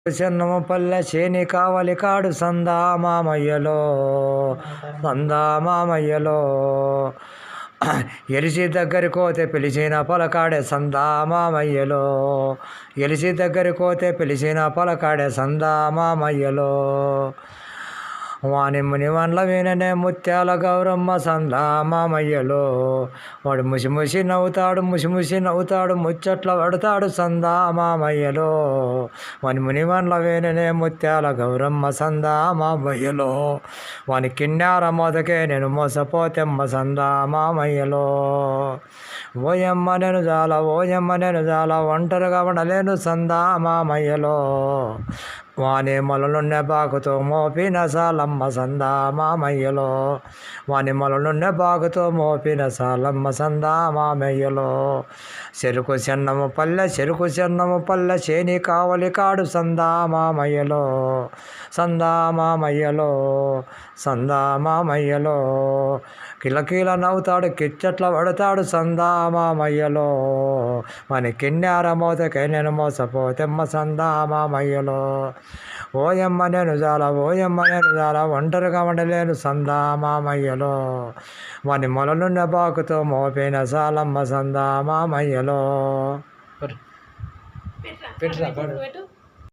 చిన్నము పల్లె చేని కావలి కాడు సందా మామయ్యలో ఎలిసి దగ్గరికి పోతే పిలిచిన పలకాడే సందా మామయ్యలో ఎలిసి దగ్గరికి పోతే పిలిచిన పలకాడే సందా మామయ్యలో వాని ముని వండ్ల విననే ముత్యాల గౌరమ్మ సందా మామయ్యలో వాడు ముసి నవ్వుతాడు ముచ్చట్ల పడతాడు సందా మామయ్యలో వాని ముని వండ్ల విననే ముత్యాల గౌరమ్మ సందా మామయ్యలో వాని కిన్నార మోదకే నేను మోసపోతెమ్మ సందా మామయ్యలో ఓయమ్మ నేను జాల ఒంటరిగా ఉండలేను సందా మామయ్యలో వాని మొలలున్న బాగుతో మోపిన సాలమ్మ సందా మామయ్యలో వాని మొలలున్న బాగుతో మోపిన సాలమ్మ సందా మామయ్యలో చెరుకు చెన్నము పల్లె చేని కావలి కాడు సందా మామయ్యలో కిలకిల నవ్వుతాడు కిచ్చట్ల పడతాడు సందా మామయ్యలో మన కిన్నార మోతకై నేను మోసపోతెమ్మ సందా మామయ్యలో ఓయమ్మ నేను జాల ఒంటరిగా ఉండలేను సందా మామయ్యలో వాని మొలలున్న బాకుతో మోపిన సాలమ్మ సందా మామయ్యలో.